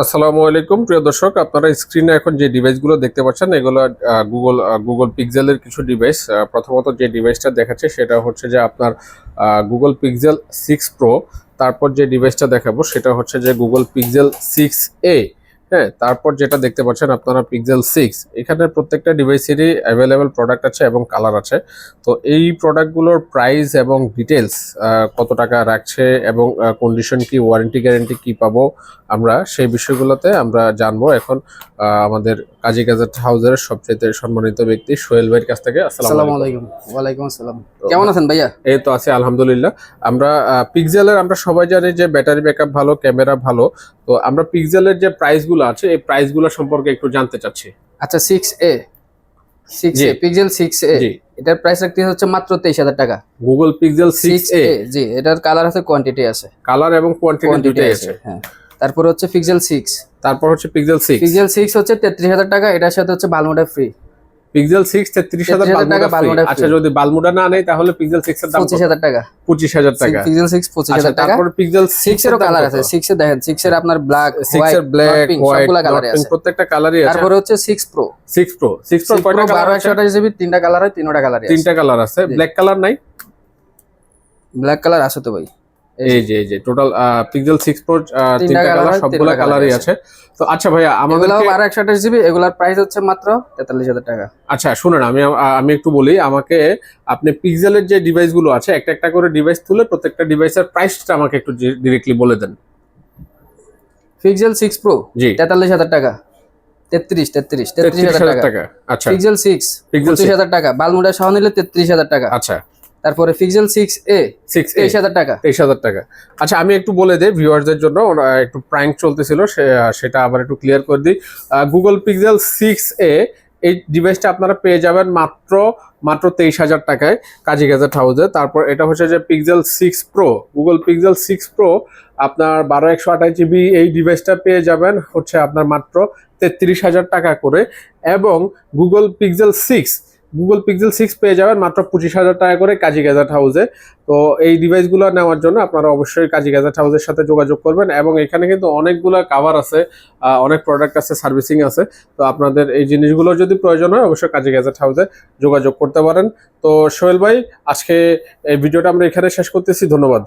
আসসালামু আলাইকুম প্রিয় দর্শক, আপনারা স্ক্রিনে এখন যে ডিভাইসগুলো দেখতে পাচ্ছেন এগুলো গুগল পিক্সেলের কিছু ডিভাইস। প্রথমত যে ডিভাইসটা দেখাচ্ছে সেটা হচ্ছে যে আপনার গুগল পিক্সেল 6 প্রো। তারপর যে ডিভাইসটা দেখাবো সেটা হচ্ছে যে গুগল পিক্সেল 6a। হ্যাঁ, তারপর যেটা দেখতে পাচ্ছেন আপনারা পিক্সেল 6। এখানে প্রত্যেকটা ডিভাইসেরই অ্যাভেলেবেল প্রোডাক্ট আছে এবং কালার আছে। তো এই প্রোডাক্টগুলোর প্রাইস এবং ডিটেলস, কত টাকা রাখছে এবং কন্ডিশন কি, ওয়ারেন্টি গ্যারেন্টি কি পাবো, আমরা সেই বিষয়গুলোতে আমরা জানবো এখন আমাদের কাজী গ্যাজেট হাউসের সবচেয়ে সম্মানিত ব্যক্তি সোহেল ভাইয়ের কাছ থেকে। আসসালামু আলাইকুম। ওয়ালাইকুম আসসালাম। কেমন আছেন ভাইয়া? এই তো আছি আলহামদুলিল্লাহ। আমরা পিক্সেলের আমরা সবাই জানি যে ব্যাটারি ব্যাকআপ ভালো, ক্যামেরা ভালো। তো আমরা পিক্সেলের যে প্রাইসগুলো আছে এই প্রাইসগুলো সম্পর্কে একটু জানতে চাচ্ছি। আচ্ছা, 6a পিক্সেল 6a, জি, এটার প্রাইস রাখতে হচ্ছে মাত্র 23,000 টাকা। Google pixel 6a। জি, এটার কালার আছে, কোয়ান্টিটি আছে, কালার এবং কোয়ান্টিটি দুটোই আছে। হ্যাঁ। তারপর হচ্ছে পিক্সেল 6। তারপর হচ্ছে পিক্সেল 6। পিক্সেল 6 হচ্ছে 33,000 টাকা, এটার সাথে হচ্ছে বালমোডা ফ্রি। পিক্সেল 6 33,000 টাকা বালমুডা ফ্রি। আচ্ছা, যদি বালমুডা না নেই তাহলে পিক্সেল 6 এর দাম 25,000 টাকা। 25,000 টাকা। পিক্সেল 6 25,000 টাকা। তারপর পিক্সেল 6 এরও কালার আছে। 6 এ দেখেন, 6 এর আপনার ব্ল্যাক, 6 এর ব্ল্যাক, হোয়াইট, সবগুলা কালারে আছে, প্রত্যেকটা কালারই আছে। তারপর হচ্ছে 6 প্রো। 6 প্রো কয়টা কালার আছে? 12 128 জিবি, তিনটা কালার হয়, তিনটা কালারে আছে। তিনটা কালার আছে। ব্ল্যাক কালার নাই? ব্ল্যাক কালার আছে তো ভাই। এই যে টোটাল পিক্সেল 6 প্রো তিনটা কালার, সবগুলা কালারই আছে। তো আচ্ছা ভাইয়া, আমাদের 12 128 জিবি, এগুলার প্রাইস হচ্ছে মাত্র 43,000 টাকা। আচ্ছা শুনুন, আমি একটু বলি। আমাকে আপনি পিক্সেলের যে ডিভাইসগুলো আছে একটা একটা করে ডিভাইস তুলে প্রত্যেকটা ডিভাইসের প্রাইসটা আমাকে একটু ডিরেক্টলি বলে দেন। পিক্সেল 6 প্রো জি, 43,000 টাকা। 33,000 টাকা। আচ্ছা, পিক্সেল 6 25,000 টাকা, বালমুডা সহ নিলে 33,000 টাকা। আচ্ছা। তারপরে পিক্সেল 6a 23,000 টাকা। 23,000 টাকা। আচ্ছা, আমি একটু বলে দিই ভিউয়ারদের জন্য, একটু প্র্যাঙ্ক চলতেছিল, সেটা আবার একটু ক্লিয়ার করে দিই। গুগল পিক্সেল 6a এই ডিভাইসটা আপনারা পেয়ে যাবেন মাত্র 23,000 টাকায় কাজী গ্যাজেট হাউসে। তারপর এটা হচ্ছে যে pixel 6 pro, Google pixel 6 pro আপনার 12 128 জিবি এই ডিভাইসটা পেয়ে যাবেন হচ্ছে আপনার মাত্র 33,000 টাকা করে। এবং গুগল পিক্সেল 6 পেয়ে যাবেন মাত্র 25,000 টাকা করে কাজী গ্যাজেট হাউসে। তো এই ডিভাইসগুলো নেওয়ার জন্য আপনারা অবশ্যই কাজী গ্যাজেট হাউসের সাথে যোগাযোগ করবেন। এবং এখানে কিন্তু অনেকগুলো কাভার আছে, অনেক প্রোডাক্ট আছে, সার্ভিসিং আছে। তো আপনাদের এই জিনিসগুলো যদি প্রয়োজন হয় অবশ্যই কাজী গ্যাজেট হাউসে যোগাযোগ করতে পারেন। তো সোহেল ভাই, আজকে এই ভিডিওটা আমরা এখানে শেষ করতেছি। ধন্যবাদ।